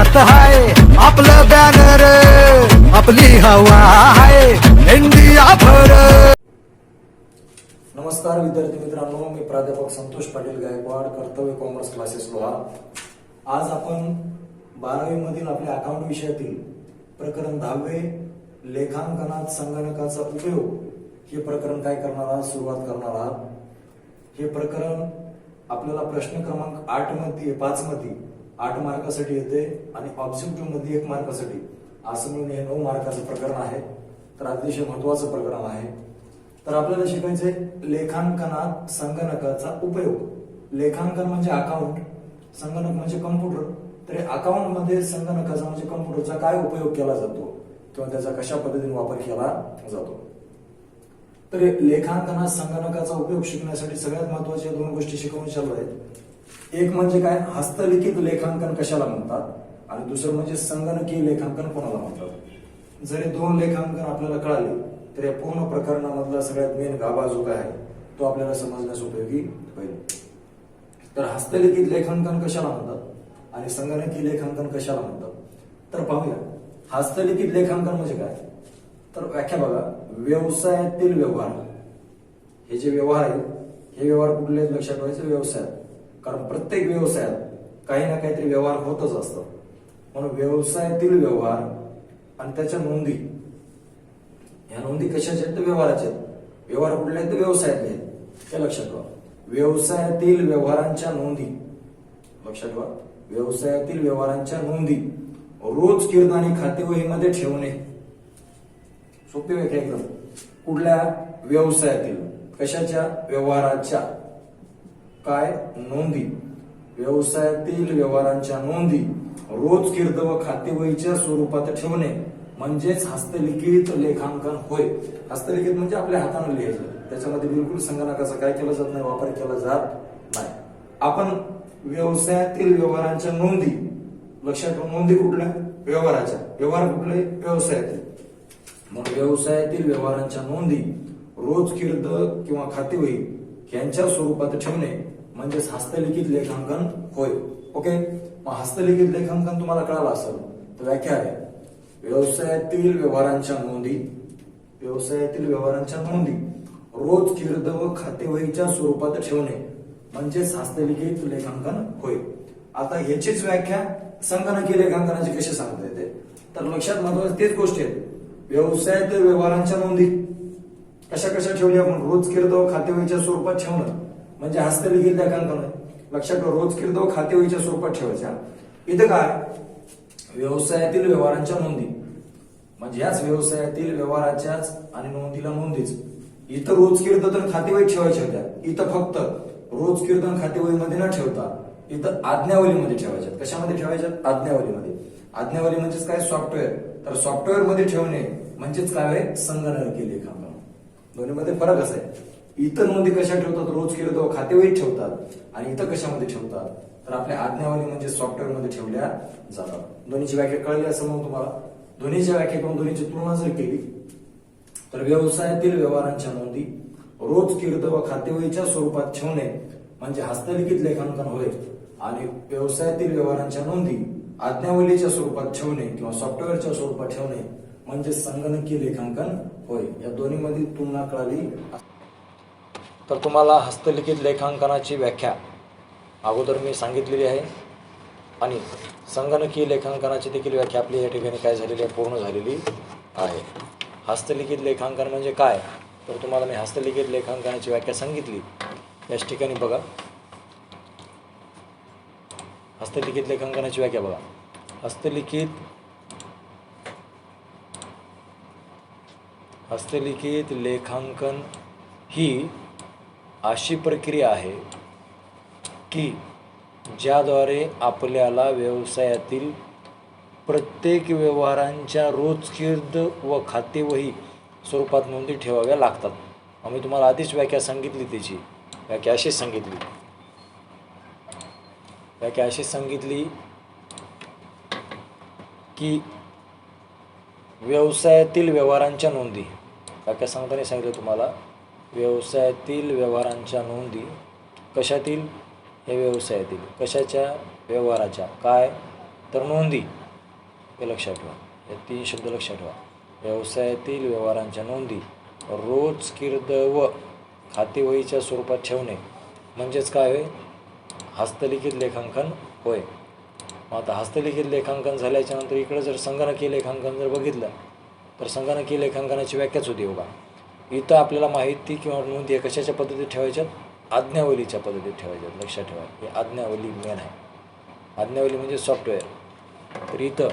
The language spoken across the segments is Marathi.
हातात हाय आपलं बॅनर, आपली हवा आहे इंडिया भर. नमस्कार विद्यार्थी मित्रांनो, मी प्राध्यापक संतोष पाटील गायकवाड, कर्तव्य कॉमर्स क्लासेस लोहा. आज आपण 12वी मधील आपल्या अकाउंट विषयातील प्रकरण 10वे लेखांकनात संगणकाचा उपयोग हे प्रकरण काय करणार आहात, सुरुवात करणार आहात. हे प्रकरण आपल्याला प्रश्न क्रमांक 5 मध्ये 8 मार्कासाठी येते आणि ऑब्जेक्टिव्ह मध्ये 1 मार्कासाठी, असं मिळून हे 9 मार्काचं प्रकरण आहे. तर अतिशय महत्वाचं प्रकरण आहे. तर आपल्याला शिकायचे लेखांकनात संगणकाचा उपयोग. लेखांकन म्हणजे अकाउंट, संगणक म्हणजे कम्प्युटर. तर अकाउंट मध्ये संगणकाचा म्हणजे कम्प्युटरचा काय उपयोग केला जातो किंवा त्याचा कशा पद्धतीने वापर केला जातो. तर लेखांकनात संगणकाचा उपयोग शिकण्यासाठी सगळ्यात महत्वाच्या 2 गोष्टी शिकवून चालू आहेत. एक म्हणजे काय, हस्तलिखित लेखांकन कशाला म्हणतात, आणि दुसरं म्हणजे संगणकीय लेखांकन कोणाला म्हणतात. जर हे 2 लेखांकन आपल्याला कळाले तर या पूर्ण प्रकरणामधला सगळ्यात मेन गाभा जो काय आहे तो आपल्याला समजण्यास उपयोगी होईल. तर हस्तलिखित लेखांकन कशाला म्हणतात आणि संगणकीय लेखांकन कशाला म्हणतात, तर पाहूया. हस्तलिखित लेखांकन म्हणजे काय, तर व्याख्या बघा. व्यवसायातील व्यवहार, हे जे व्यवहार आहेत हे व्यवहार कुठले लक्षात ठेवायचे, व्यवसायात. कारण प्रत्येक व्यवसायात काही ना काहीतरी व्यवहार होतच असतात. म्हणून व्यवसायातील व्यवहार आणि त्याच्या नोंदी, ह्या नोंदी कशाच्या आहेत तर व्यवहाराच्या आहेत. व्यवहार कुठले आहेत तर व्यवसायातले आहेत, हे लक्षात ठेवा. व्यवसायातील व्यवहारांच्या नोंदी, लक्षात ठेवा, व्यवसायातील व्यवहारांच्या नोंदी रोज किरदानी खातेवहीमध्ये ठेवणे. सोपी व्याख्या एकदम. कुठल्या व्यवसायातील, कशाच्या, व्यवहाराच्या काय नोंदी, व्यवसायातील व्यवहारांच्या नोंदी रोज किर्द व खातेवहीच्या स्वरूपात ठेवणे म्हणजेच हस्तलिखित लेखांकन होय. हस्तलिखित म्हणजे आपल्या हाताने लिहायचं, त्याच्यामध्ये बिलकुल संगणकाचा काय केला जात नाही, वापर केला जात नाही. आपण व्यवसायातील व्यवहारांच्या नोंदी, लक्षात ठेवा, नोंदी कुठल्या, व्यवहाराच्या, व्यवहार कुठले, व्यवसायातील. मग व्यवसायातील व्यवहारांच्या नोंदी रोज किर्द किंवा खातेवही यांच्या स्वरूपात ठेवणे म्हणजेच हस्तलिखित लेखांकन होय. ओके, मग हस्तलिखित लेखांकन तुम्हाला कळालं असेल तर व्याख्या आहे. व्यवसायातील व्यवहारांच्या नोंदी, व्यवसायातील व्यवहारांच्या नोंदी रोज किर्द व खातेवहीच्या स्वरूपात ठेवणे म्हणजेच हस्तलिखित लेखांकन होय. आता ह्याचीच व्याख्या संगणकीय लेखांकनाची कशी सांगता येते, तर लक्षात महत्वाचं तेच गोष्टी आहेत. व्यवसायातील व्यवहारांच्या नोंदी कशा कशा ठेवली आपण, रोज किर्द व खातेवहीच्या स्वरूपात ठेवणं म्हणजे हस्तलिखित लेखांकन आहे. लक्षात ठेवा, रोज किर्द व खातेवहीच्या स्वरूपात ठेवायच्या. इथं काय, व्यवसायातील व्यवहारांच्या नोंदी म्हणजे याच व्यवसायातील व्यवहाराच्याच आणि नोंदीला नोंदीच. इथं रोज किर्द तर खातेवही ठेवायच्या होत्या, इथं फक्त रोज किर्द खातेवहीमध्ये न ठेवता इथं आज्ञावलीमध्ये ठेवायच्यात. कशामध्ये ठेवायच्यात, आज्ञावलीमध्ये. आज्ञावली म्हणजेच काय, सॉफ्टवेअर. तर सॉफ्टवेअर मध्ये ठेवणे म्हणजेच काय आहे, संगणकीय लेखांकन. दोन्हीमध्ये फरक असा आहे. इथं नोंदी कशा ठेवतात, रोज किर्द व खातेवही ठेवतात, आणि इथं कशामध्ये ठेवतात तर आपल्या आज्ञावली म्हणजे सॉफ्टवेअर मध्ये ठेवल्या जातात. दोन्हीची व्याख्या कळली असं मग तुम्हाला. दोन्हीच्या व्याख्या करून दोन्हीची तुलना जर केली तर व्यवसायातील व्यवहारांच्या नोंदी रोज किर्द व खातेवहीच्या स्वरूपात ठेवणे म्हणजे हस्तलिखित लेखांकन होय, आणि व्यवसायातील व्यवहारांच्या नोंदी आज्ञावलीच्या स्वरूपात ठेवणे किंवा सॉफ्टवेअरच्या स्वरूपात ठेवणे म्हणजे संगणकीय लेखांकन होय. या दोन्हीमध्ये तुलना कळाली तर तुम्हाला हस्तलिखित लेखांकनाची व्याख्या अगोदर मी सांगितलेली आहे, आणि संगणकीय लेखांकनाची देखील व्याख्या आपली या ठिकाणी काय झालेली आहे, पूर्ण झालेली आहे. हस्तलिखित लेखांकन म्हणजे काय, तर तुम्हाला मी हस्तलिखित लेखांकनाची व्याख्या सांगितली. याच ठिकाणी बघा, हस्तलिखित लेखांकनाची व्याख्या बघा. हस्तलिखित लेखांकन ही अशी प्रक्रिया आहे की ज्याद्वारे आपल्याला व्यवसायातील प्रत्येक व्यवहारांच्या रोजकिर्द व खातेवही स्वरूपात नोंदी ठेवाव्या लागतात. आम्ही तुम्हाला आधीच व्याख्या सांगितली, त्याची व्याख्या अशीच सांगितली की व्यवसायातील व्यवहारांच्या नोंदी, व्याख्या सांगताना सांगितलं तुम्हाला, व्यवसायातील व्यवहारांच्या नोंदी कशातील, हे व्यवसायातील कशाच्या, व्यवहाराच्या, काय तर नोंदी हे लक्षात ठेवा, हे 3 शब्द लक्षात ठेवा. व्यवसायातील व्यवहारांच्या नोंदी रोज कीर्द व खातेवहीच्या स्वरूपात ठेवणे म्हणजेच काय होय? हस्तलिखित लेखांकन होय. मग आता हस्तलिखित लेखांकन झाल्याच्या नंतर इकडं जर संगणकीय लेखांकन जर बघितलं तर संगणकीय लेखांकनाची व्याख्याच होती बघा. इथं आपल्याला माहिती किंवा नोंदी कशाच्या पद्धतीत ठेवायच्यात? आज्ञावलीच्या पद्धतीत ठेवायच्यात. लक्षात ठेवा, ही आज्ञावली मेन आहे. आज्ञावली म्हणजे सॉफ्टवेअर. तर इथं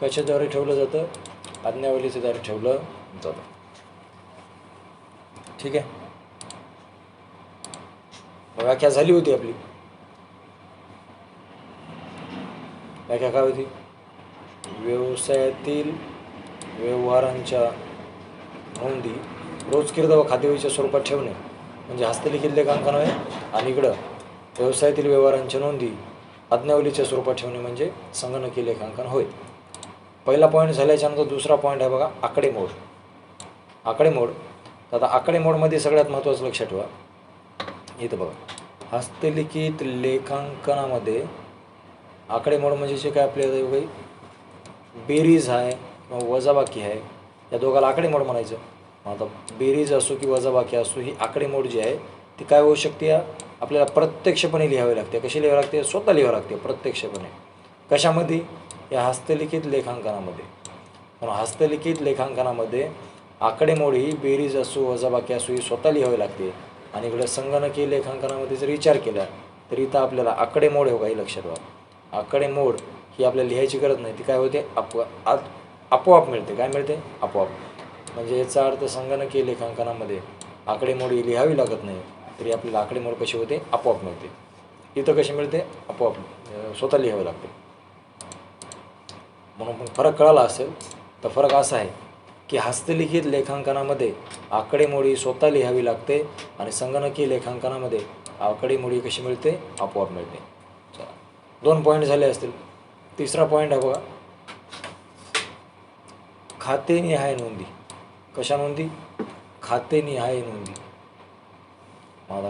कशाद्वारे ठेवलं जातं? आज्ञावलीच्या द्वारे ठेवलं जातं. ठीक आहे, व्याख्या झाली होती आपली. व्याख्या काय होती? व्यवसायातील व्यवहारांच्या नोंदी रोज कीर्द व खातेवहीच्या स्वरूपात ठेवणे म्हणजे हस्तलिखित लेखांकन आहे. आणि इकडं व्यवसायातील व्यवहारांच्या नोंदी आज्ञावलीच्या स्वरूपात ठेवणे म्हणजे संगणकीय लेखांकन होय. पहिला पॉईंट झाल्याच्यानंतर दुसरा पॉईंट आहे बघा, आकडेमोड. आकडेमोड. तर आता आकडेमोडमध्ये सगळ्यात महत्त्वाचं लक्षात ठेवा, इथं बघा, हस्तलिखित लेखांकनामध्ये आकडेमोड म्हणजे जे काय आपल्याला काही बेरीज आहे किंवा वजाबाकी आहे, या दोघाला आकडेमोड म्हणायचं. आता बेरीज असो की वजाबाकी असो, ही आकडेमोड जी आहे ती काय होऊ शकते? आपल्याला प्रत्यक्षपणे लिहावी लागते. कशी लिहावी लागते? स्वतः लिहावी लागते प्रत्यक्षपणे. कशामध्ये? या हस्तलिखित लेखांकनामध्ये. म्हणून हस्तलिखित लेखांकनामध्ये आकडेमोड ही बेरीज असो वजाबाकी असो ही स्वतः लिहावी लागते. आणि इकडे संगणकीय लेखांकनामध्ये जर विचार केला तर इथं आपल्याला आकडेमोड हो काही लक्षात ठेवा, आकडेमोड ही आपल्याला लिहायची गरज नाही, ती काय होते? आपोआप मिळते. काय मिळते? आपोआप. म्हणजे याचा अर्थ संगणकीय लेखांकनामध्ये आकडेमोड ही लिहावी लागत नाही, तरी आपल्याला आकडेमोड कशी होते? आपोआप मिळते. इथं कशी मिळते? आपोआप स्वतः लिहावी लागते. म्हणून फरक कळाला असेल तर फरक असा आहे की हस्तलिखित लेखांकनामध्ये आकडेमोडी स्वतः लिहावी लागते आणि संगणकीय लेखांकनामध्ये आकडेमोडी कशी मिळते? आपोआप मिळते. चला, 2 पॉईंट झाले असतील. तिसरा पॉईंट आहे बघा, खातेनिहाय नोंदी. कशा नोंदी? खातेनिहाय नोंदी. मला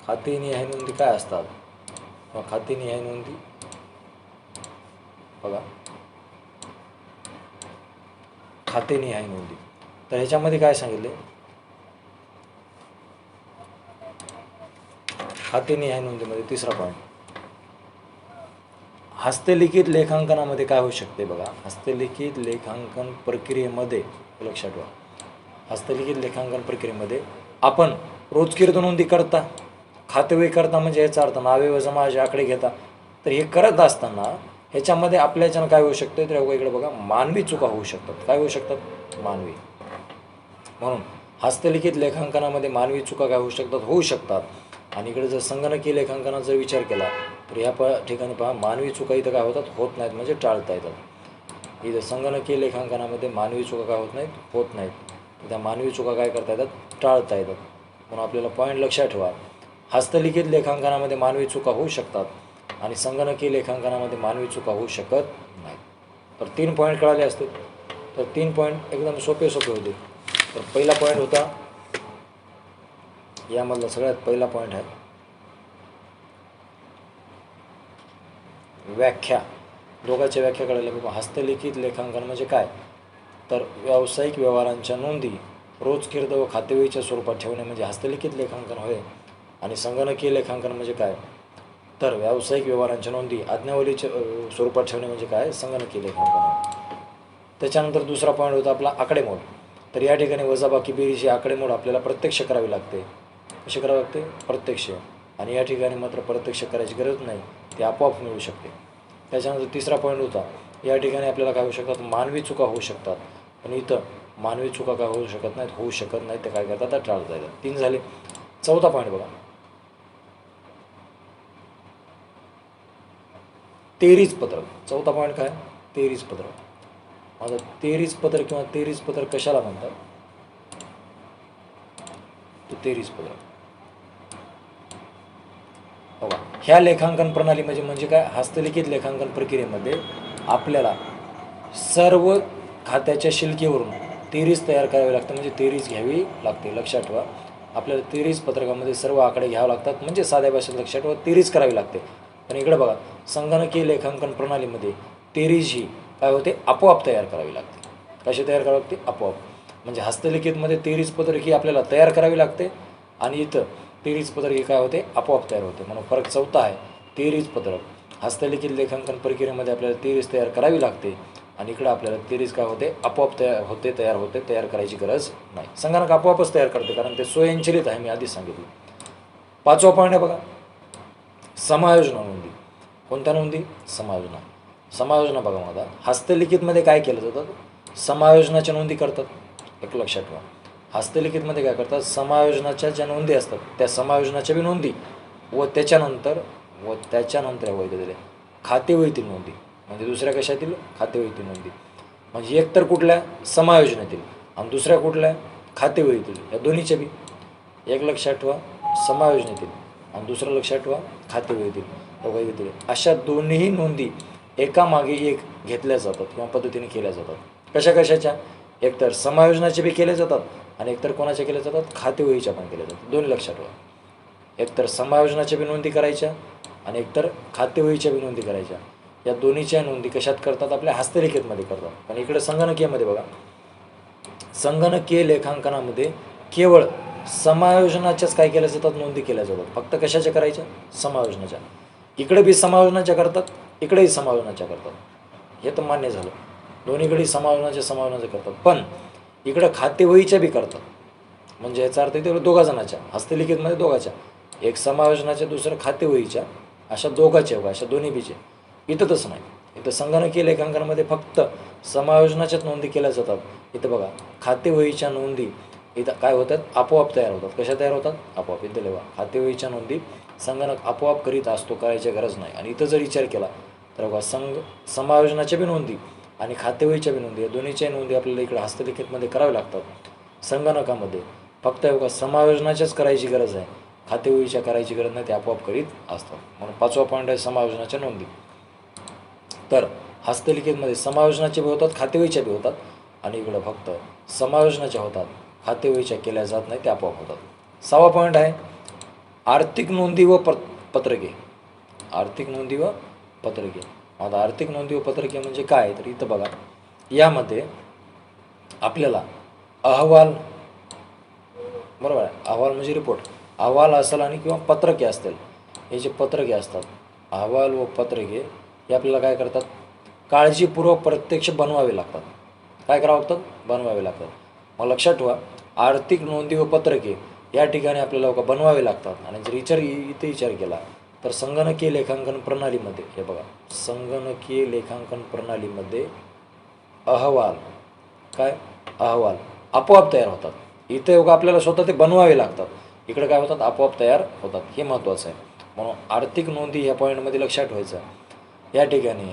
खातेनिहाय नोंदी काय असतात? खातेनिहाय नोंदी बघा, खातेनिहाय नोंदी. तर ह्याच्यामध्ये काय सांगितले? खातेनिहाय नोंदीमध्ये तिसरा पॉईंट, हस्तलिखित लेखांकनामध्ये काय होऊ शकते? बघा, हस्तलिखित लेखांकन प्रक्रियेमध्ये लक्षात ठेवा, हस्तलिखित लेखांकन प्रक्रियेमध्ये आपण रोज कीर्द नोंदी करता, खातेवही करता, म्हणजे याचा अर्थ नावे व जमाचे आकडे घेता. तर हे करत असताना ह्याच्यामध्ये आपल्याच्यानं काय होऊ शकतं? तर इकडे बघा, मानवी चुका होऊ शकतात. काय होऊ शकतात? मानवी. म्हणून हस्तलिखित लेखांकनामध्ये मानवी चुका काय होऊ शकतात? होऊ शकतात. आणि इकडे जर संगणकीय लेखांकनाचा जर विचार केला तर ह्या ठिकाणी पहा, मानवी चुका इथं काय होतात? होत नाहीत, म्हणजे टाळता येतात. इथं संगणकीय लेखांकनामध्ये मानवी चुका काय होत नाहीत? होत नाहीत. त्या मानवी चुका काय करता येतात? टाळता येतात. म्हणून आपल्याला पॉईंट लक्षात ठेवा, हस्तलिखित लेखांकनामध्ये मानवी चुका होऊ शकतात आणि संगणकीय लेखांकनामध्ये मानवी चुका होऊ शकत नाहीत. तर 3 पॉईंट कळाले असतील. तर 3 पॉईंट एकदम सोपे होते. तर पहिला पॉईंट होता, यामधला सगळ्यात पहिला पॉईंट आहे व्याख्या. दोघांच्या व्याख्या कळाल्या. बाबा, हस्तलिखित लेखांकन म्हणजे काय? तर व्यावसायिक व्यवहारांच्या नोंदी रोज कीर्द व खातेवहीच्या स्वरूपात ठेवणे म्हणजे हस्तलिखित लेखांकन होय. आणि संगणकीय लेखांकन म्हणजे काय? तर व्यावसायिक व्यवहारांच्या नोंदी आज्ञावलीच्या स्वरूपात ठेवणे म्हणजे काय? संगणकीय लेखांकन आहे. त्याच्यानंतर दुसरा पॉईंट होता आपला आकडेमोड. तर या ठिकाणी वजाबाकी बेरीजची आकडेमोड आपल्याला प्रत्यक्ष करावी लागते. कशी करावी लागते? प्रत्यक्ष. आणि या ठिकाणी मात्र प्रत्यक्ष करायची गरज नाही, ती आपोआप मिळू शकते. त्याच्यानंतर तिसरा पॉईंट होता, या ठिकाणी आपल्याला काय होऊ शकतात? मानवी चुका होऊ शकतात. पण इथं मानवी चुका काय होऊ शकत नाहीत? होऊ शकत नाहीत. ते काय करतात? टाळता येतात. 3 झाले. चौथा पॉईंट बघा, 33 पत्रक. चौथा पॉईंट काय? 33 पत्रक. आता 33 पत्रक किंवा 33 पत्रक कशाला म्हणतात? तो 33 पत्रक बघा, ह्या लेखांकन प्रणाली म्हणजे काय? हस्तलिखित लेखांकन प्रक्रियेमध्ये आपल्याला सर्व खात्याच्या शिल्केवरून 33 तयार करावे लागतं, म्हणजे 33 घ्यावी लागते. लक्षात ठेवा, आपल्याला 33 पत्रकामध्ये सर्व आकडे घ्यावे लागतात, म्हणजे साध्या भाषेत लक्षात ठेवा 33 करावी लागते. पण इकडे बघा, संगणकीय लेखांकन प्रणालीमध्ये तेरीज ही काय होते आपोआप तयार करावी लागते. कशी तयार करावी लागते? आपोआप. म्हणजे हस्तलिखितमध्ये तेरीज पत्रक ही आपल्याला तयार करावी लागते आणि इथं तेरीज पत्रक ही काय होते आपोआप तयार होते. म्हणून फरक चौथा आहे. तेरीज पत्रक हस्तलिखित लेखांकन प्रक्रियेमध्ये आपल्याला तेरीज तयार करावी लागते आणि इकडं आपल्याला तेरीज काय होते आपोआप तयार करायची गरज नाही. संगणक आपोआपच तयार करते कारण ते स्वयंचलित आहे. मी आधीच सांगितलं. 5वा पॉईंट आहे बघा, समायोजना नोंदी. कोणत्या नोंदी? समायोजना बघा मला हस्तलिखितमध्ये काय केलं जातं? समायोजनाच्या नोंदी करतात. एक लक्षात ठेवा, हस्तलिखितमध्ये काय करतात? समायोजनाच्या ज्या नोंदी असतात त्या समायोजनाच्या बी नोंदी व त्याच्यानंतर वैध दिले खातेवहीतील नोंदी. म्हणजे दुसऱ्या कशातील? खातेवहीतील नोंदी. म्हणजे एक तर कुठल्या? समायोजनातील आणि दुसऱ्या कुठल्या? खातेवहीतील. या दोन्हीच्या बी एक लक्षात ठेवा समायोजनातील आणि दुसरं लक्षात ठेवा खातेवहीतील. अशा दोन्ही नोंदी एकामागे एक घेतल्या जातात किंवा पद्धतीने केल्या जातात. कशाच्या? एकतर समायोजनाचे बी केले जातात आणि एकतर कोणाच्या केल्या जातात? खातेवहीच्या पण केल्या जातात. दोन्ही लक्षात ठेवा. एकतर समायोजनाच्या बी नोंदी करायच्या आणि एकतर खातेवहीच्या बी नोंदी करायच्या. या दोन्हीच्या नोंदी कशात करतात? आपल्या हस्तलिखितमध्ये करतात. पण इकडे संगणकीयमध्ये बघा, संगणकीय लेखांकनामध्ये केवळ समायोजनाच्याच काय केल्या जातात? नोंदी केल्या जातात. फक्त कशाच्या करायच्या? समायोजनाच्या. इकडे बी समायोजनाच्या करतात, इकडेही समायोजनाच्या करतात. हे तर मान्य झालं. दोन्हीकडे समायोजनाच्या करतात. पण इकडं खातेवहीच्या बी करतात. म्हणजे याचा अर्थ इथे दोघा जणाच्या हस्तलिखितमध्ये दोघाच्या, एक समायोजनाच्या दुसरं खातेवहीच्या, अशा दोघाच्या अशा दोन्ही बीचे. इथं तसं नाही. इथं संगणकीय लेखांकनामध्ये फक्त समायोजनाच्याच नोंदी केल्या जातात. इथं बघा खातेवहीच्या नोंदी इथं काय होतात? आपोआप तयार होतात. कशा तयार होतात? आपोआप. इथं लिहा खातेवहीच्या नोंदी संगणक आपोआप करीत असतो, करायची गरज नाही. आणि इथं जर विचार केला तर बघा समायोजनाच्या बी नोंदी आणि खातेवहीच्या बी नोंदी या दोन्हीच्या नोंदी आपल्याला इकडे हस्तलिखितमध्ये कराव्या लागतात. संगणकामध्ये फक्त बघा समायोजनाच्याच करायची गरज आहे, खातेवहीच्या करायची गरज नाही, ते आपोआप करीत असतात. म्हणून 5वा पॉईंट आहे समायोजनाच्या नोंदी. तर हस्तलिखितमध्ये समायोजनाचे बी होतात, खातेवहीच्या बी होतात आणि इकडं फक्त समायोजनाच्या होतात, खातेवहीच्या केल्या जात नाही, ते आपोआप होतात. 6वा पॉईंट आहे आर्थिक नोंदी व पत्रके. आर्थिक नोंदी व पत्रके. आता आर्थिक नोंदी व पत्रके म्हणजे काय? तर इथं बघा यामध्ये आपल्याला अहवाल, बरोबर आहे, अहवाल म्हणजे रिपोर्ट, अहवाल असेल आणि किंवा पत्रके असतील. हे जे पत्रके असतात अहवाल व पत्रके हे आपल्याला काय करतात? काळजीपूर्वक प्रत्यक्ष बनवावे लागतात. काय करावं लागतात? बनवावे लागतात. मग लक्षात ठेवा आर्थिक नोंदी व पत्रके या ठिकाणी आपल्याला बनवावे लागतात. आणि जर इथे विचार केला तर संगणकीय लेखांकन प्रणालीमध्ये हे बघा संगणकीय लेखांकन प्रणालीमध्ये अहवाल अहवाल आपोआप तयार होतात. इथे आपल्याला स्वतः ते बनवावे लागतात. इकडे काय होतात? आपोआप तयार होतात. हे महत्त्वाचं आहे. म्हणून आर्थिक नोंदी या पॉईंटमध्ये लक्षात ठेवायचं. या ठिकाणी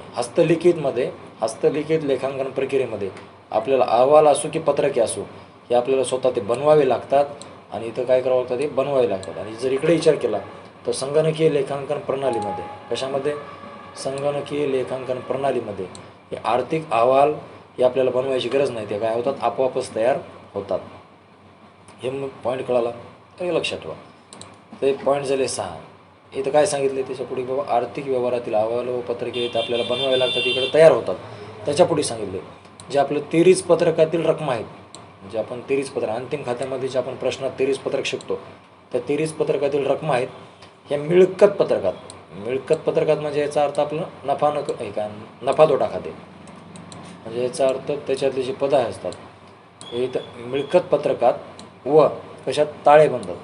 हस्तलिखित लेखांकन प्रक्रियेमध्ये आपल्याला अहवाल असो की पत्रके असो हे आपल्याला स्वतः ते बनवावे लागतात आणि इथं काय करावं लागतं? ते बनवावे लागतात. आणि जर इकडे विचार केला तर संगणकीय लेखांकन प्रणालीमध्ये कशामध्ये? संगणकीय लेखांकन प्रणालीमध्ये हे आर्थिक अहवाल हे आपल्याला बनवायची गरज नाही, ते काय होतात? आपोआपच तयार होतात. हे मग पॉईंट कळाला हे लक्षात ठेवा. ते पॉईंट झाले 6. इथं काय सांगितले त्याच्या पुढे? बाबा आर्थिक व्यवहारातील अहवाल व पत्रके इथं आपल्याला बनवावे लागतात, इकडे तयार होतात. त्याच्या पुढे सांगितले जे आपलं तेरीज पत्रकातील रकमा आहेत, जे आपण तेरीज पत्रक अंतिम खात्यामध्ये जे आपण प्रश्नात तेरीज पत्रक शिकतो त्या तेरीज पत्रकातील रकमा आहेत ह्या मिळकत पत्रकात म्हणजे याचा अर्थ आपलं नफा तोटा खाते. म्हणजे याचा अर्थ त्याच्यातले जे पदं असतात हे इथं मिळकत पत्रकात व कशात? ताळेबंदात.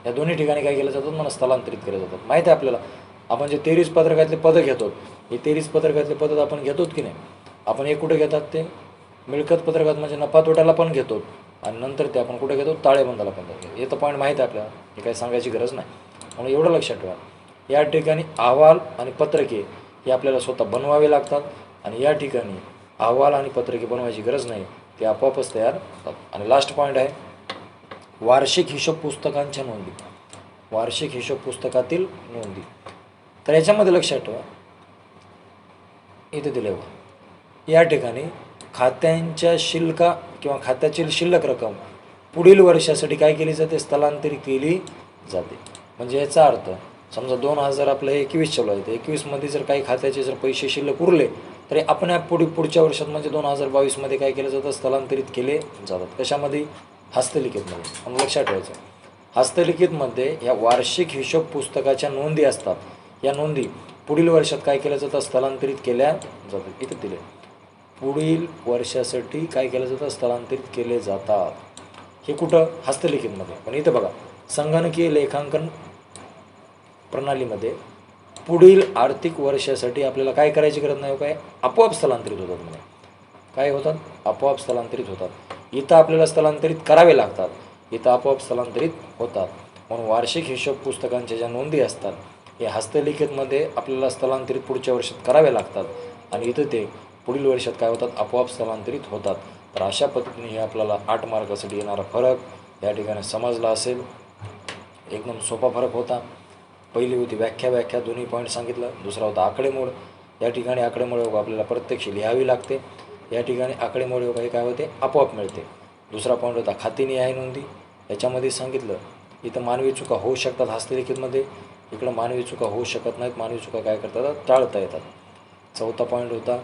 या दोन्ही ठिकाणी काय केलं जातं? मला स्थलांतरित केलं जातात. माहीत आहे आपल्याला आपण जे तेरीज पत्रकातले पदं घेतो हे तेरीज पत्रकातले पदं आपण घेतो की नाही? आपण हे कुठे घेतात? ते मिळकत पत्रकात म्हणजे नफा तोट्याला पण घेतो आणि नंतर ते आपण कुठे घेतो? ताळेबंदाला पण घेतो. हे तर पॉईंट माहीत आहे आपल्याला, हे काही सांगायची गरज नाही. म्हणून एवढं लक्षात ठेवा या ठिकाणी अहवाल आणि पत्रके हे आपल्याला स्वतः बनवावे लागतात आणि या ठिकाणी अहवाल आणि पत्रके बनवायची गरज नाही, ते आपोआपच तयार होतात. आणि लास्ट पॉईंट आहे वार्षिक हिशोब पुस्तकांच्या नोंदी. वार्षिक हिशोब पुस्तकातील नोंदी. तर याच्यामध्ये लक्षात ठेवा इथे दिले या ठिकाणी खात्यांच्या शिल्लका किंवा खात्यातील शिल्लक रक्कम पुढील वर्षासाठी काय केली जाते? स्थलांतरित केली जाते. म्हणजे याचा अर्थ समजा 2000 आपलं हे 21 चालू आहे, तर 21मध्ये जर काही खात्याचे जर पैसे शिल्लक उरले तरी आपण पुढच्या वर्षात म्हणजे 2022मध्ये काय केलं जातं, स्थलांतरित केले जातात. कशामध्ये? हस्तलिखितमध्ये. आपण लक्षात ठेवायचं, हस्तलिखितमध्ये या वार्षिक हिशोब पुस्तकाच्या नोंदी असतात. या नोंदी पुढील वर्षात काय केलं जातं, स्थलांतरित केल्या जातात. इथं दिले पुढील वर्षासाठी काय केलं जातं, स्थलांतरित केले जातात. हे कुठं? हस्तलिखितमध्ये. पण इथं बघा, संगणकीय लेखांकन प्रणालीमध्ये पुढील आर्थिक वर्षासाठी आपल्याला काय करायची गरज नाही, काय आपोआप स्थलांतरित होतात. म्हणजे काय होतात? आपोआप स्थलांतरित होतात. इथं आपल्याला स्थलांतरित करावे लागतात, इथं आपोआप स्थलांतरित होतात. म्हणून वार्षिक हिशोब पुस्तकांच्या ज्या नोंदी असतात हे हस्तलिखितमध्ये आपल्याला स्थलांतरित पुढच्या वर्षात करावे लागतात आणि इथं ते पुढील वर्षात काय होतात, आपोआप स्थलांतरित होतात. तर अशा पद्धतीने हे आपल्याला 8 मार्कासाठी येणारा फरक या ठिकाणी समजला असेल. एकदम सोपा फरक होता. पहिली होती व्याख्या दोन्ही पॉईंट सांगितलं. दुसरा होता आकडेमोड. या ठिकाणी आकडेमोड आपल्याला प्रत्यक्ष लिहावी लागते. या ठिकाणी आकडेमोड काय होते, आपोआप मिळते. दुसरा पॉईंट होता खातेनिहाय नोंदी. याच्यामध्ये सांगितलं इथं मानवी चुका होऊ शकतात हस्तलिखितमध्ये, इकडं मानवी चुका होऊ शकत नाहीत. मानवी चुका काय करतात, टाळता येतात. चौथा पॉईंट होता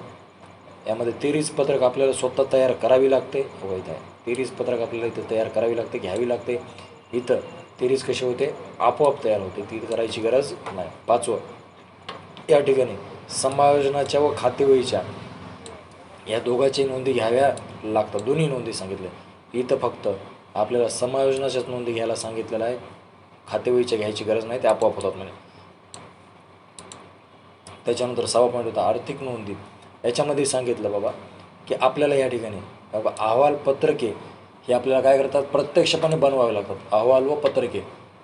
यामध्ये 33 पत्रक आपल्याला स्वतः तयार करावी लागते. वैध आहे, 33 पत्रक आपल्याला इथं तयार करावी लागते, घ्यावी लागते. इथं 33 कसे होते, आपोआप तयार होते, ती करायची गरज नाही. पाचवं, या ठिकाणी समायोजनाच्या व खातेवहीच्या या दोघांची नोंदी घ्याव्या लागतात. दोन्ही नोंदी सांगितल्या. इथं फक्त आपल्याला समायोजनाच्याच नोंदी घ्यायला सांगितलेलं आहे, खातेवहीच्या घ्यायची गरज नाही, ते आपोआप होतात म्हणे. त्याच्यानंतर 6वा पॉईंट होता आर्थिक नोंदी. याच्यामध्ये सांगितलं बाबा की आपल्याला या ठिकाणी बाबा अहवाल पत्रके हे आपल्याला काय करतात, प्रत्यक्षपणे बनवावे लागतात. अहवाल व पत्रके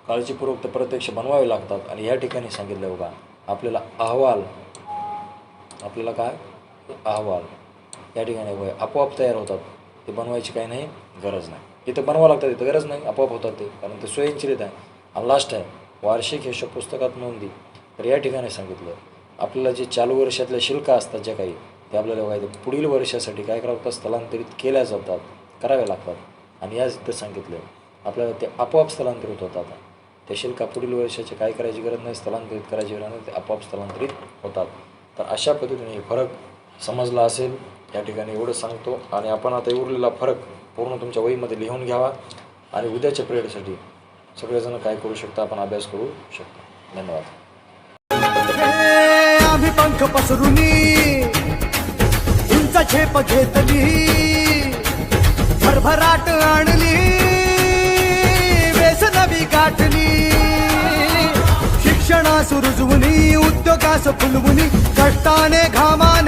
काळजीपूर्वक ते प्रत्यक्ष बनवावे लागतात. आणि या ठिकाणी सांगितलं बघा आपल्याला अहवाल, आपल्याला काय अहवाल या ठिकाणी आपोआप तयार होतात, ते बनवायची काही नाही गरज नाही. इथं बनवावं लागतात, इथं गरज नाही, आपोआप होतात ते, कारण ते स्वयंचलित आहे. आणि लास्ट आहे वार्षिक हिशोब पुस्तकात नोंदी. तर या ठिकाणी सांगितलं आपल्याला जे चालू वर्षातल्या शिल्लक असतात ज्या काही, ते आपल्याला बघायचं पुढील वर्षासाठी काय करावं लागतं, स्थलांतरित केल्या जातात, कराव्या लागतात. आणि याच इथं सांगितलं आपल्याला ते आपोआप स्थलांतरित होतात. त्या शिल्लक पुढील वर्षाचे काय करायची गरज नाही, स्थलांतरित करायची गरज नाही, ते आपोआप स्थलांतरित होतात. तर अशा पद्धतीने हे फरक समजला असेल. या ठिकाणी एवढं सांगतो. आणि आपण आता उरलेला फरक पूर्ण तुमच्या वहीमध्ये लिहून घ्यावा आणि उद्याच्या पिरियडसाठी सगळेजण काय करू शकता, आपण अभ्यास करू शकतो. धन्यवाद. हे आम्ही पंख पसरुनी उंच झेप घेतली, भरभराट आणली, वेस नवी गाठली. शिक्षणास रुजवुनी, उद्योगास फुलवुनी, कष्टाने घामाने